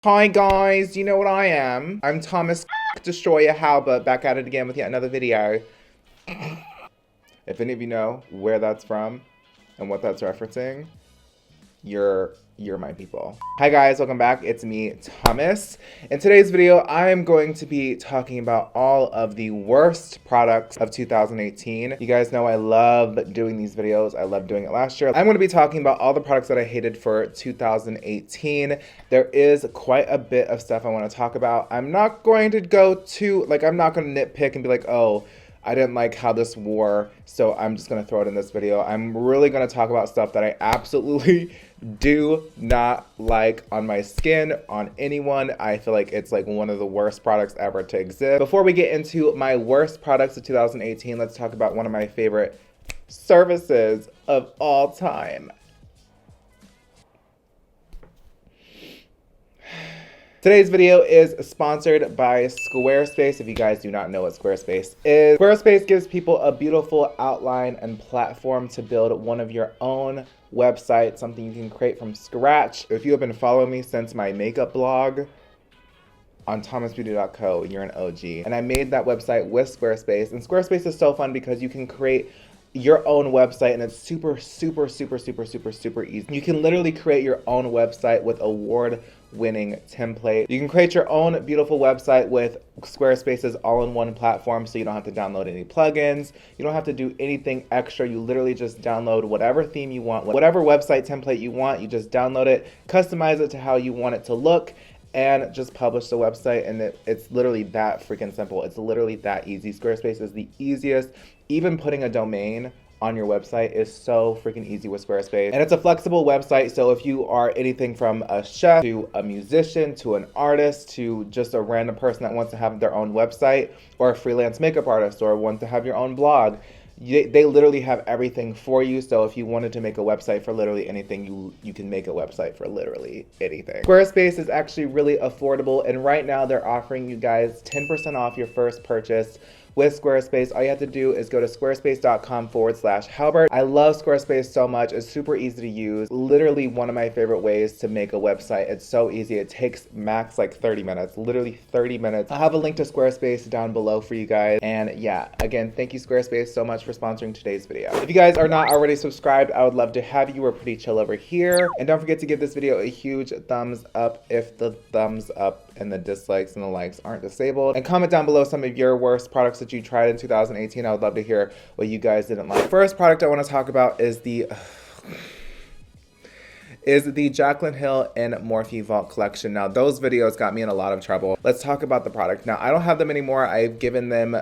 Hi guys, you know what I am? I'm Thomas Destroyer Halbert, back at it again with yet another video. If any of you know where that's from and what that's referencing, you're my people. Hi guys, welcome back. It's me, Thomas. In today's video, I am going to be talking about all of the worst products of 2018. You guys know I love doing these videos. I loved doing it last year. I'm going to be talking about all the products that I hated for 2018. There is quite a bit of stuff I want to talk about. I'm not going to go too, I'm not going to nitpick and be like, oh, I didn't like how this wore, so I'm just going to throw it in this video. I'm really going to talk about stuff that I absolutely do not like on my skin, on anyone. I feel like it's like one of the worst products ever to exist. Before we get into my worst products of 2018, let's talk about one of my favorite services of all time. Today's video is sponsored by Squarespace. If you guys do not know what Squarespace is, Squarespace gives people a beautiful outline and platform to build one of your own website, something you can create from scratch. If you have been following me since my makeup blog on thomasbeauty.co, you're an OG. And I made that website with Squarespace. And Squarespace is so fun because you can create your own website, and it's super easy. You can literally create your own website with award-winning template. You can create your own beautiful website with Squarespace's all-in-one platform, so you don't have to download any plugins. You don't have to do anything extra. You literally just download whatever theme you want, whatever website template you want. You just download it, customize it to how you want it to look, and just publish the website. And it's literally that freaking simple. It's literally that easy. Squarespace is the easiest. Even putting a domain on your website is so freaking easy with Squarespace. And it's a flexible website, so if you are anything from a chef to a musician to an artist to just a random person that wants to have their own website, or a freelance makeup artist, or want to have your own blog, they literally have everything for you. So if you wanted to make a website for literally anything, you can make a website for literally anything. Squarespace is actually really affordable, and right now they're offering you guys 10% off your first purchase with Squarespace. All you have to do is go to squarespace.com/Halbert. I love Squarespace so much. It's super easy to use. Literally one of my favorite ways to make a website. It's so easy. It takes max like 30 minutes, literally 30 minutes. I'll have a link to Squarespace down below for you guys. And yeah, again, thank you Squarespace so much for sponsoring today's video. If you guys are not already subscribed, I would love to have you. We're pretty chill over here. And don't forget to give this video a huge thumbs up if the thumbs up and the dislikes and the likes aren't disabled. And comment down below some of your worst products that you tried in 2018. I would love to hear what you guys didn't like. First product I want to talk about is the Jaclyn Hill and Morphe Vault collection. Now, those videos got me in a lot of trouble. Let's talk about the product. Now, I don't have them anymore. I've given them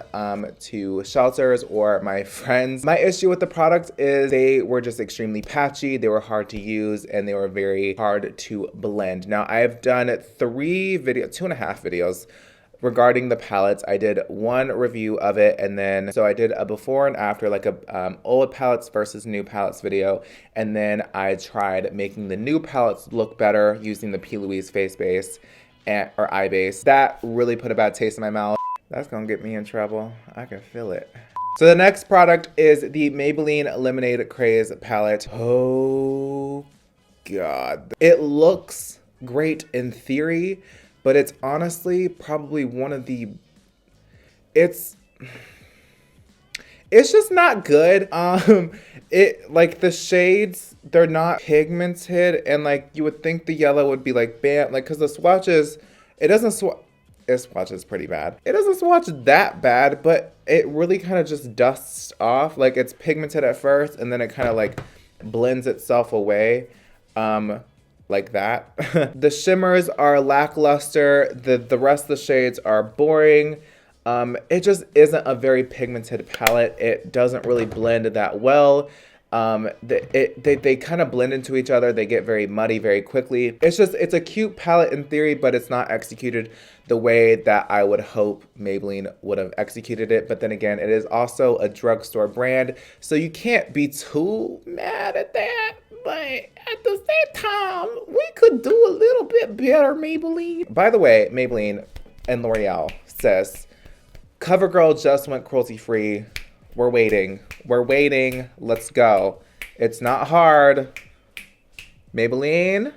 to shelters or my friends. My issue with the product is they were just extremely patchy, they were hard to use, and they were very hard to blend. Now, I've done 2.5 videos regarding the palettes. I did one review of it, and then so I did a before and after, like a old palettes versus new palettes video, and then I tried making the new palettes look better using the P. Louise face base or eye base. That really put a bad taste in my mouth. That's gonna get me in trouble. I can feel it. So the next product is the Maybelline Lemonade Craze palette. Oh God, it looks great in theory, but it's honestly probably one of the, it's just not good. It, like, the shades, they're not pigmented, and like you would think the yellow would be like bam, like, because the swatches, it swatches pretty bad. It doesn't swatch that bad, but it really kind of just dusts off. Like, it's pigmented at first, and then it kind of like blends itself away. Like that. The shimmers are lackluster. The rest of the shades are boring. It just isn't a very pigmented palette. It doesn't really blend that well. They kind of blend into each other. They get very muddy very quickly. It's a cute palette in theory, but it's not executed the way that I would hope Maybelline would have executed it. But then again, it is also a drugstore brand, so you can't be too mad at that. But at the same time, we could do a little bit better, Maybelline. By the way, Maybelline and L'Oreal says, CoverGirl just went cruelty-free. We're waiting. We're waiting. Let's go. It's not hard. Maybelline,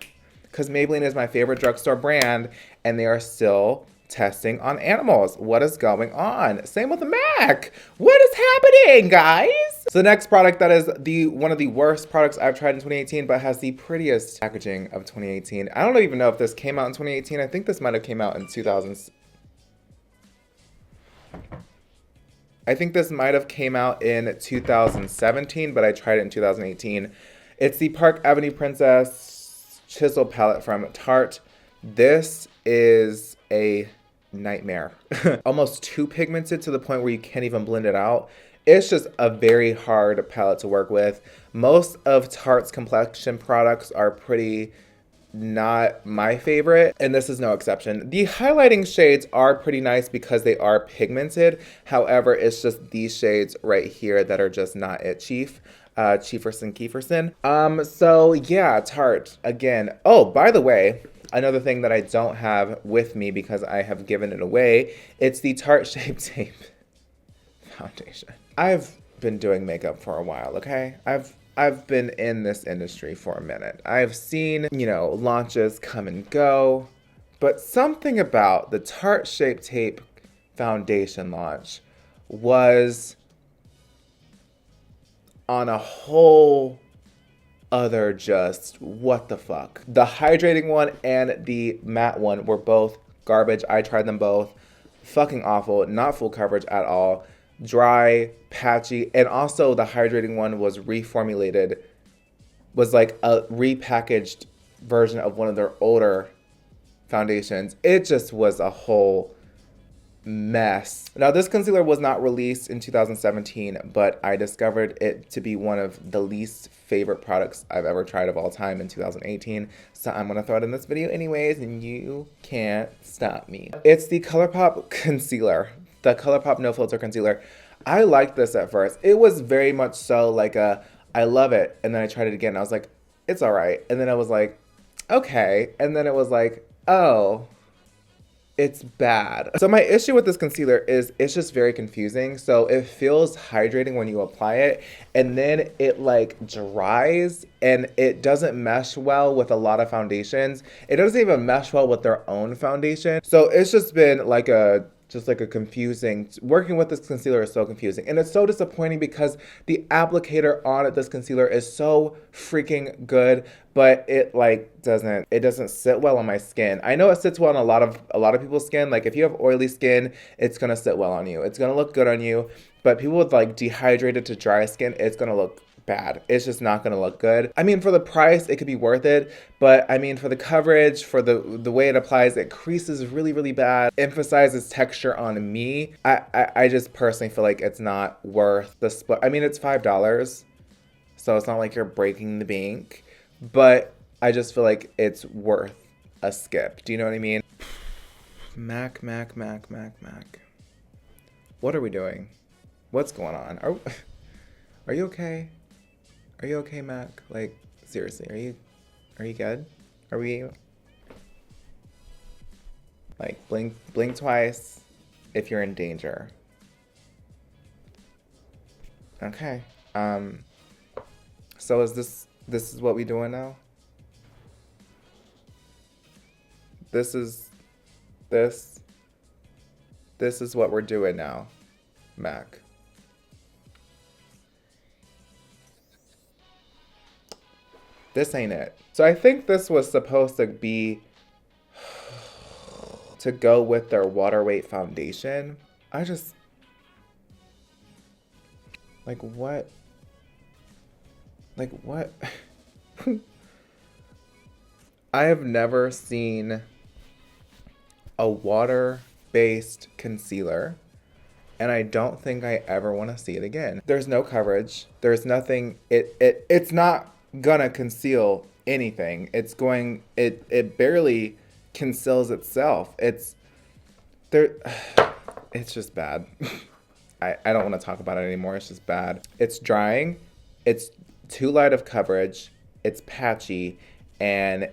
because Maybelline is my favorite drugstore brand and they are still testing on animals. What is going on? Same with the MAC. What is happening, guys? So the next product that is one of the worst products I've tried in 2018, but has the prettiest packaging of 2018. I don't even know if this came out in 2018. I think this might have came out in 2000. I think this might have came out in 2017, but I tried it in 2018. It's the Park Avenue Princess Chisel palette from Tarte. This is a nightmare. Almost too pigmented to the point where you can't even blend it out. It's just a very hard palette to work with. Most of Tarte's complexion products are pretty not my favorite, and this is no exception. The highlighting shades are pretty nice because they are pigmented. However, it's just these shades right here that are just not it, Kieferson. So yeah, Tarte again. Oh, by the way, another thing that I don't have with me because I have given it away, it's the Tarte Shape Tape Foundation. I've been doing makeup for a while, okay? I've been in this industry for a minute. I've seen, launches come and go, but something about the Tarte Shape Tape Foundation launch was on a whole other just what the fuck. The hydrating one and the matte one were both garbage. I tried them both. Fucking awful. Not full coverage at all. Dry, patchy, and also the hydrating one was reformulated, was like a repackaged version of one of their older foundations. It just was a whole mess. Now, this concealer was not released in 2017, but I discovered it to be one of the least favorite products I've ever tried of all time in 2018. So I'm gonna throw it in this video anyways, and you can't stop me. It's the ColourPop Concealer, the ColourPop No Filter Concealer. I liked this at first. It was very much so like I love it, and then I tried it again. And I was like, it's all right. And then I was like, okay. And then it was like, oh, it's bad. So my issue with this concealer is it's just very confusing. So it feels hydrating when you apply it, and then it like dries and it doesn't mesh well with a lot of foundations. It doesn't even mesh well with their own foundation. So it's just been like a confusing, working with this concealer is so confusing. And it's so disappointing because the applicator on this concealer is so freaking good, but it doesn't sit well on my skin. I know it sits well on a lot of people's skin. Like if you have oily skin, it's gonna sit well on you. It's gonna look good on you. But people with like dehydrated to dry skin, it's gonna look bad. It's just not gonna look good. I mean, for the price, it could be worth it, but I mean, for the coverage, for the way it applies, it creases really, really bad, emphasizes texture on me. I just personally feel like it's not worth the split. I mean, it's $5, so it's not like you're breaking the bank, but I just feel like it's worth a skip. Do you know what I mean? Mac. What are we doing? What's going on? Are you okay? Are you okay, Mac? Like, seriously, are you good? Are we, like, blink twice if you're in danger. Okay. So is this is what we doing now? This is what we're doing now, Mac. This ain't it. So I think this was supposed to be to go with their Waterweight Foundation. I just, like what? I have never seen a water-based concealer, and I don't think I ever want to see it again. There's no coverage. There's nothing. It's not gonna conceal anything. It barely conceals itself. It's just bad. I don't want to talk about it anymore. It's just bad. It's drying. It's too light of coverage. It's patchy, and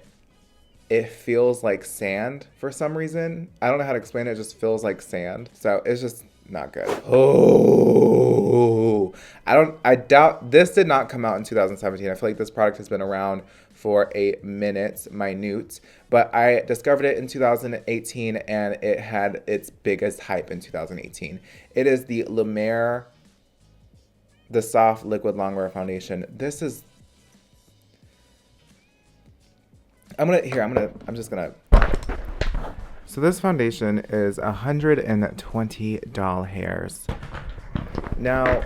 it feels like sand for some reason. I don't know how to explain it. It just feels like sand. So it's just not good. Oh, I doubt this did not come out in 2017. I feel like this product has been around for a minute, but I discovered it in 2018 and it had its biggest hype in 2018. It is the Mer, the Soft Liquid Longwear Foundation. This is, I'm just gonna. So this foundation is $120. Now,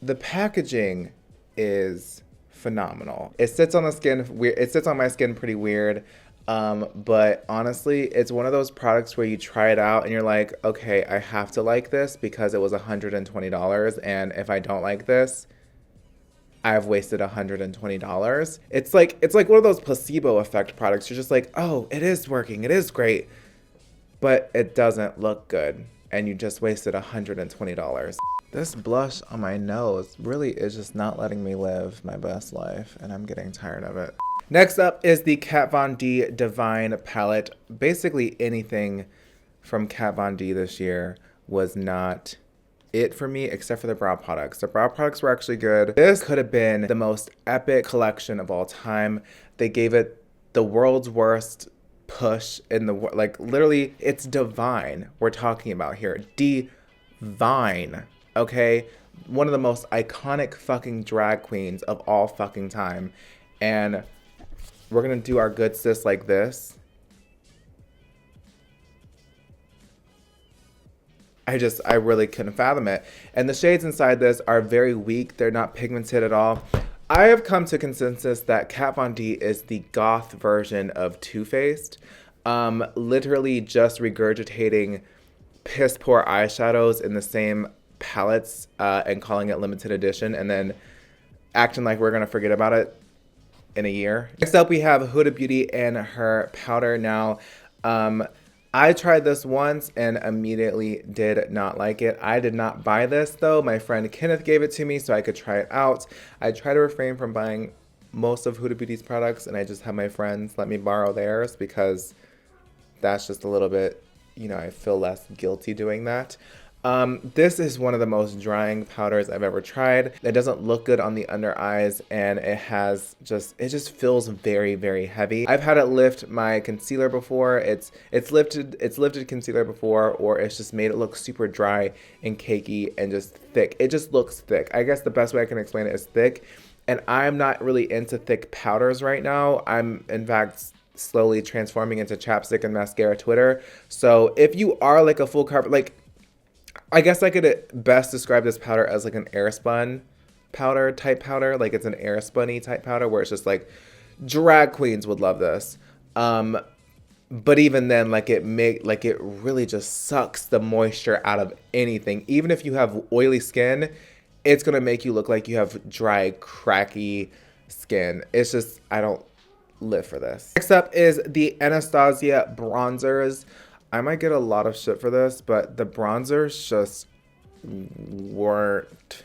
the packaging is phenomenal. It sits on the skin weird. It sits on my skin pretty weird. But honestly, it's one of those products where you try it out and you're like, okay, I have to like this because it was $120. And if I don't like this, I've wasted $120. It's like one of those placebo effect products. You're just like, oh, it is working. It is great. But it doesn't look good, and you just wasted $120. This blush on my nose really is just not letting me live my best life, and I'm getting tired of it. Next up is the Kat Von D Divine Palette. Basically anything from Kat Von D this year was not it for me, except for the brow products. The brow products were actually good. This could have been the most epic collection of all time. They gave it the world's worst push in the like, literally, it's divine we're talking about here. Divine, okay? One of the most iconic fucking drag queens of all fucking time, and we're gonna do our good sis like this. I really couldn't fathom it. And the shades inside this are very weak. They're not pigmented at all. I have come to consensus that Kat Von D is the goth version of Too Faced. Literally just regurgitating piss poor eyeshadows in the same palettes and calling it limited edition and then acting like we're gonna forget about it in a year. Next up we have Huda Beauty and her powder. Now, I tried this once and immediately did not like it. I did not buy this though. My friend Kenneth gave it to me so I could try it out. I try to refrain from buying most of Huda Beauty's products and I just have my friends let me borrow theirs because that's just a little bit, you know, I feel less guilty doing that. This is one of the most drying powders I've ever tried. It doesn't look good on the under eyes and it just feels very, very heavy. I've had it lift my concealer before. It's lifted concealer before, or it's just made it look super dry and cakey and just thick. It just looks thick. I guess the best way I can explain it is thick. And I'm not really into thick powders right now. I'm in fact slowly transforming into chapstick and mascara Twitter. So if you are like a full cover, like, I guess I could best describe this powder as like an airspun powder type powder. Like it's an airspunny type powder where it's just like drag queens would love this. But even then, like it really just sucks the moisture out of anything. Even if you have oily skin, it's gonna make you look like you have dry, cracky skin. It's just, I don't live for this. Next up is the Anastasia Bronzers. I might get a lot of shit for this, but the bronzers just weren't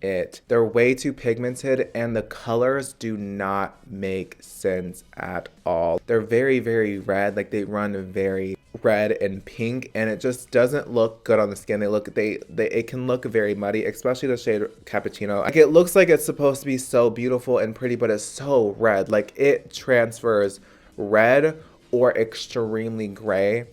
it. They're way too pigmented and the colors do not make sense at all. They're very, very red, like they run very red and pink, and it just doesn't look good on the skin. It can look very muddy, especially the shade Cappuccino. Like it looks like it's supposed to be so beautiful and pretty, but it's so red. Like it transfers red or extremely gray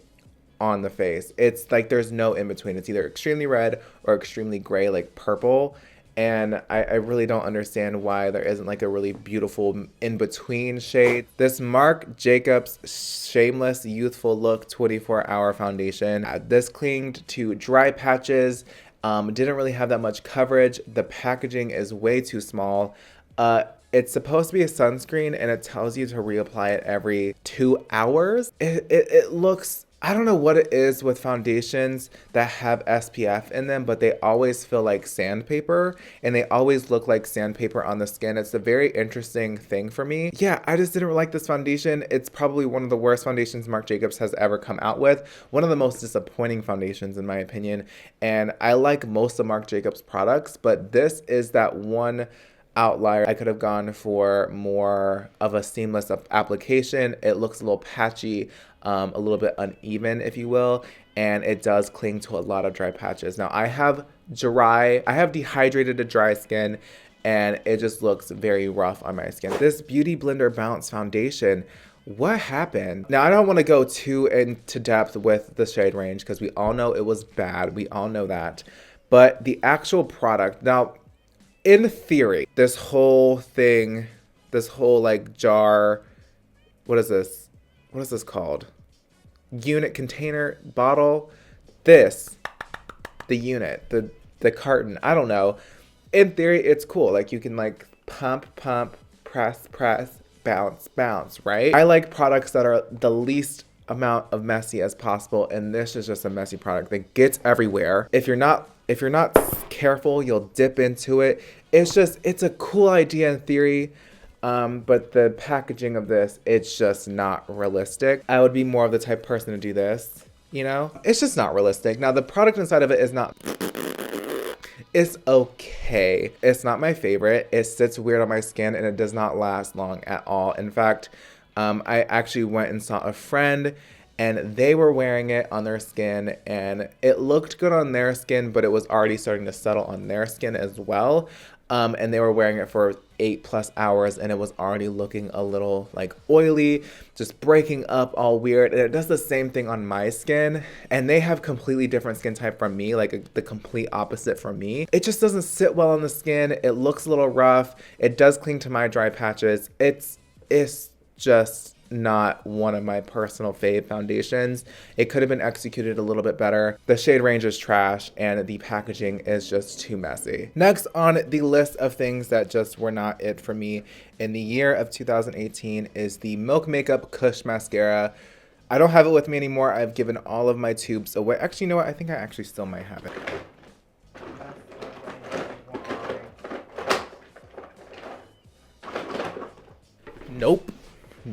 on the face. It's like there's no in between. It's either extremely red or extremely gray, like purple. And I really don't understand why there isn't like a really beautiful in-between shade. This Marc Jacobs Shameless Youthful Look 24-Hour Foundation. This clinged to dry patches, didn't really have that much coverage. The packaging is way too small. It's supposed to be a sunscreen and it tells you to reapply it every 2 hours. It looks, I don't know what it is with foundations that have SPF in them, but they always feel like sandpaper and they always look like sandpaper on the skin. It's a very interesting thing for me. Yeah, I just didn't like this foundation. It's probably one of the worst foundations Marc Jacobs has ever come out with. One of the most disappointing foundations in my opinion. And I like most of Marc Jacobs products, but this is that one outlier. I could have gone for more of a seamless application. It looks a little patchy, a little bit uneven, if you will, and it does cling to a lot of dry patches. Now I have dehydrated to dry skin, and it just looks very rough on my skin. This Beautyblender Bounce Foundation, what happened? Now I don't want to go too into depth with the shade range because we all know it was bad. We all know that. But the actual product, now in theory, this whole thing, this whole like jar, what is this? What is this called? Unit, container, bottle, the unit, the carton, I don't know. In theory, it's cool. Like you can like pump, press, bounce, right? I like products that are the least amount of messy as possible, and this is just a messy product that gets everywhere. If you're not careful, you'll dip into it. It's a cool idea in theory, but the packaging of this, it's just not realistic. I would be more of the type of person to do this, you know? It's just not realistic. Now the product inside of it is not, it's okay. It's not my favorite. It sits weird on my skin and it does not last long at all. In fact, I actually went and saw a friend and they were wearing it on their skin and it looked good on their skin, but it was already starting to settle on their skin as well. And they were wearing it for 8+ hours and it was already looking a little like oily, just breaking up all weird. And it does the same thing on my skin, and they have completely different skin type from me, like the complete opposite from me. It just doesn't sit well on the skin. It looks a little rough. It does cling to my dry patches. It's just not one of my personal fave foundations. It could have been executed a little bit better. The shade range is trash and the packaging is just too messy. Next on the list of things that just were not it for me in the year of 2018 is the Milk Makeup Kush Mascara. I don't have it with me anymore. I've given all of my tubes away. Actually, you know what? I think I actually still might have it. Nope.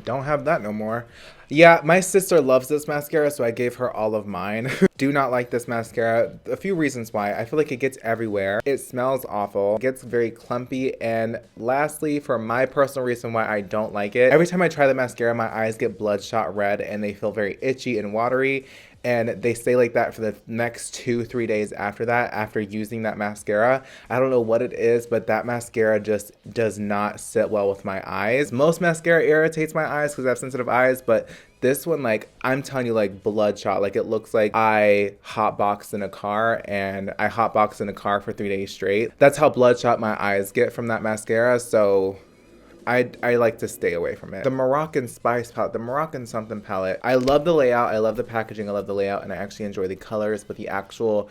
Don't have that no more. Yeah, my sister loves this mascara, so I gave her all of mine. Do not like this mascara. A few reasons why. I feel like it gets everywhere. It smells awful. It gets very clumpy. And lastly, for my personal reason why I don't like it, every time I try the mascara, my eyes get bloodshot red and they feel very itchy and watery. And they stay like that for the next 2-3 days after that, after using that mascara. I don't know what it is, but that mascara just does not sit well with my eyes. Most mascara irritates my eyes because I have sensitive eyes, but this one, like, I'm telling you, like, bloodshot. Like, it looks like I hotboxed in a car, and I hotboxed in a car for 3 days straight. That's how bloodshot my eyes get from that mascara, so I like to stay away from it. The Moroccan Spice palette, the Moroccan something palette. I love the layout, I love the packaging, I love the layout, and I actually enjoy the colors, but the actual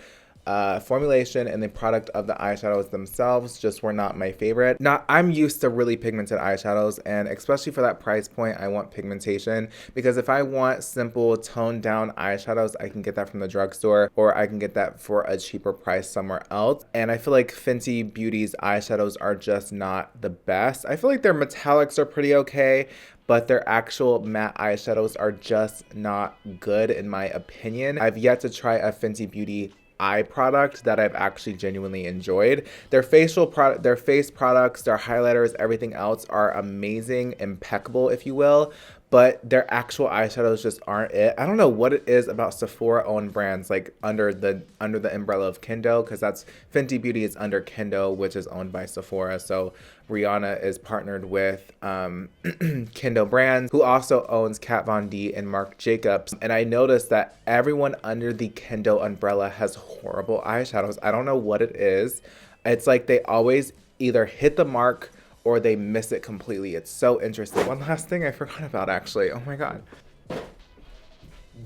formulation and the product of the eyeshadows themselves just were not my favorite. Now, I'm used to really pigmented eyeshadows, and especially for that price point, I want pigmentation, because if I want simple toned down eyeshadows, I can get that from the drugstore, or I can get that for a cheaper price somewhere else. And I feel like Fenty Beauty's eyeshadows are just not the best. I feel like their metallics are pretty okay, but their actual matte eyeshadows are just not good in my opinion. I've yet to try a Fenty Beauty eye product that I've actually genuinely enjoyed. Their face products, their highlighters, everything else are amazing, impeccable, if you will, but their actual eyeshadows just aren't it. I don't know what it is about Sephora owned brands, like under the umbrella of Kendo, because that's Fenty Beauty is under Kendo, which is owned by Sephora. So Rihanna is partnered with Kendo Brands, who also owns Kat Von D and Marc Jacobs. And I noticed that everyone under the Kendo umbrella has horrible eyeshadows. I don't know what it is. It's like they always either hit the mark or they miss it completely. It's so interesting. One last thing I forgot about, actually. Oh my God.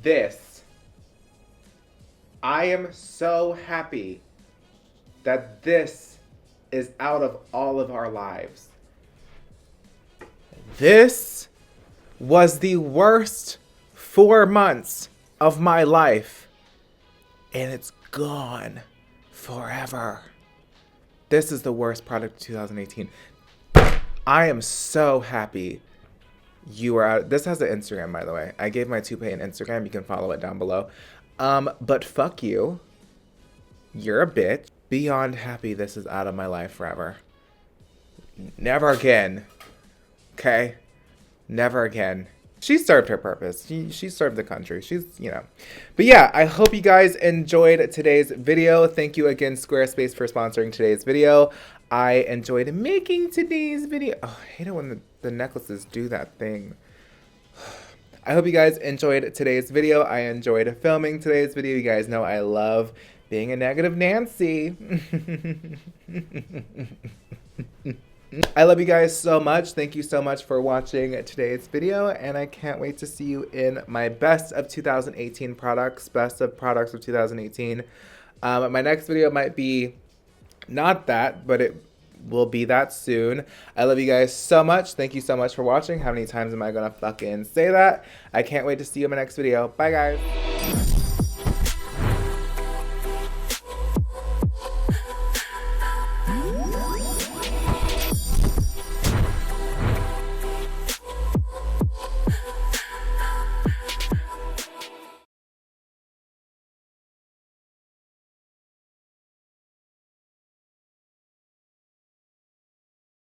This. I am so happy that this is out of all of our lives. This was the worst 4 months of my life, and it's gone forever. This is the worst product of 2018. I am so happy you are out. This has an Instagram, by the way. I gave my toupee an Instagram. You can follow it down below. But fuck you. You're a bitch. Beyond happy this is out of my life forever. Never again. Okay? Never again. She served her purpose. She served the country. She's, you know. But yeah, I hope you guys enjoyed today's video. Thank you again, Squarespace, for sponsoring today's video. I enjoyed making today's video. Oh, I hate it when the necklaces do that thing. I hope you guys enjoyed today's video. I enjoyed filming today's video. You guys know I love being a negative Nancy. I love you guys so much. Thank you so much for watching today's video, and I can't wait to see you in my best of 2018 products, best of products of 2018. My next video might be not that, but it will be that soon. I love you guys so much. Thank you so much for watching. How many times am I gonna fucking say that? I can't wait to see you in my next video. Bye, guys.